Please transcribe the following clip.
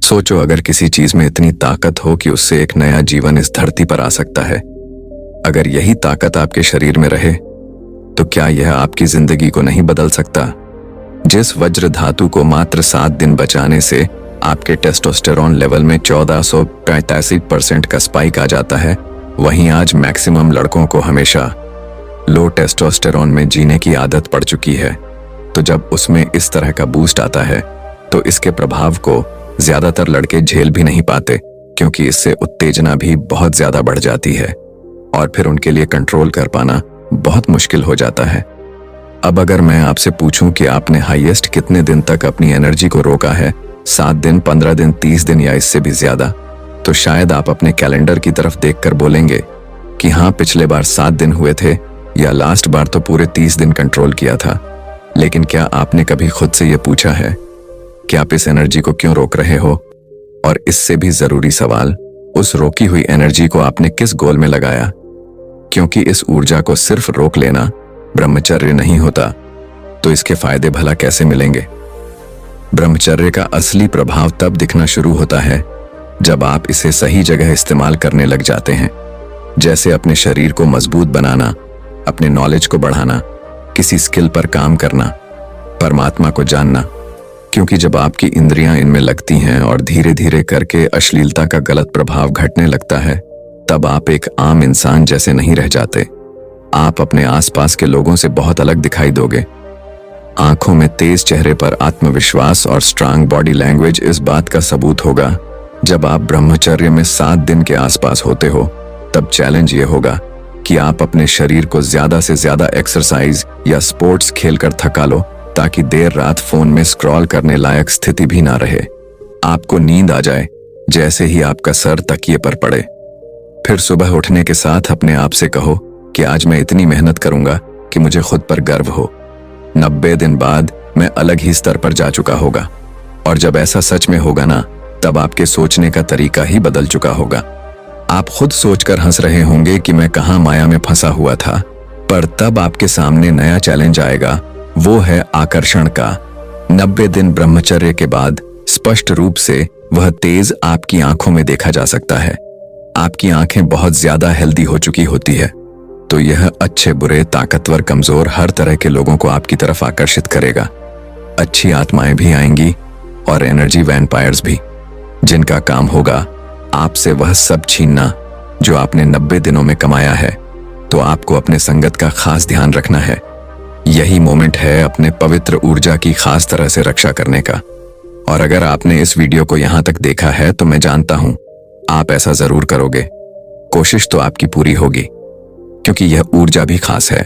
सोचो अगर किसी चीज में इतनी ताकत हो कि उससे एक नया जीवन इस धरती पर आ सकता है। अगर यही ताकत आपके शरीर में रहे तो क्या यह आपकी जिंदगी को नहीं बदल सकता? जिस वज्र धातु को मात्र 7 दिन बचाने से आपके टेस्टोस्टेरोन लेवल में 1485% का स्पाइक आ जाता है, वहीं आज मैक्सिमम लड़कों को हमेशा लो टेस्टोस्टेरोन में जीने की आदत पड़ चुकी है। तो जब उसमें इस तरह का बूस्ट आता है तो इसके प्रभाव को ज्यादातर लड़के झेल भी नहीं पाते, क्योंकि इससे उत्तेजना भी बहुत ज्यादा बढ़ जाती है और फिर उनके लिए कंट्रोल कर पाना बहुत मुश्किल हो जाता है। अब अगर मैं आपसे पूछूं कि आपने हाईएस्ट कितने दिन तक अपनी एनर्जी को रोका है, 7 दिन, 15 दिन, 30 दिन या इससे भी ज्यादा, तो शायद आप अपने कैलेंडर की तरफ देखकर बोलेंगे कि हाँ, पिछले बार 7 दिन हुए थे या लास्ट बार तो पूरे 30 दिन कंट्रोल किया था। लेकिन क्या आपने कभी खुद से यह पूछा है कि आप इस एनर्जी को क्यों रोक रहे हो? और इससे भी जरूरी सवाल, उस रोकी हुई एनर्जी को आपने किस गोल में लगाया? क्योंकि इस ऊर्जा को सिर्फ रोक लेना ब्रह्मचर्य नहीं होता, तो इसके फायदे भला कैसे मिलेंगे? ब्रह्मचर्य का असली प्रभाव तब दिखना शुरू होता है जब आप इसे सही जगह इस्तेमाल करने लग जाते हैं, जैसे अपने शरीर को मजबूत बनाना, अपने नॉलेज को बढ़ाना, किसी स्किल पर काम करना, परमात्मा को जानना। क्योंकि जब आपकी इंद्रियां इनमें लगती हैं और धीरे धीरे करके अश्लीलता का गलत प्रभाव घटने लगता है, तब आप एक आम इंसान जैसे नहीं रह जाते। आप अपने आसपास के लोगों से बहुत अलग दिखाई दोगे। आंखों में तेज, चेहरे पर आत्मविश्वास और स्ट्रांग बॉडी लैंग्वेज इस बात का सबूत होगा। जब आप ब्रह्मचर्य में 7 दिन के आसपास होते हो, तब चैलेंज ये होगा कि आप अपने शरीर को ज्यादा से ज्यादा एक्सरसाइज या स्पोर्ट्स खेलकर थका लो, ताकि देर रात फोन में स्क्रॉल करने लायक स्थिति भी ना रहे। आपको नींद आ जाए जैसे ही आपका सर तकिए पर पड़े। फिर सुबह उठने के साथ अपने आप से कहो कि आज मैं इतनी मेहनत करूंगा कि मुझे खुद पर गर्व हो। 90 दिन बाद मैं अलग ही स्तर पर जा चुका होगा। और जब ऐसा सच में होगा ना, तब आपके सोचने का तरीका ही बदल चुका होगा। आप खुद सोचकर हंस रहे होंगे कि मैं कहां माया में फंसा हुआ था, पर तब आपके सामने नया चैलेंज आएगा, वो है आकर्षण का। 90 दिन ब्रह्मचर्य के बाद स्पष्ट रूप से वह तेज आपकी आंखों में देखा जा सकता है। आपकी आंखें बहुत ज्यादा हेल्दी हो चुकी होती है, तो यह अच्छे, बुरे, ताकतवर, कमजोर हर तरह के लोगों को आपकी तरफ आकर्षित करेगा। अच्छी आत्माएं भी आएंगी और एनर्जी वैम्पायर्स भी, जिनका काम होगा आपसे वह सब छीनना जो आपने 90 दिनों में कमाया है। तो आपको अपने संगत का खास ध्यान रखना है। यही मोमेंट है अपने पवित्र ऊर्जा की खास तरह से रक्षा करने का। और अगर आपने इस वीडियो को यहां तक देखा है तो मैं जानता हूं आप ऐसा जरूर करोगे। कोशिश तो आपकी पूरी होगी, क्योंकि यह ऊर्जा भी खास है।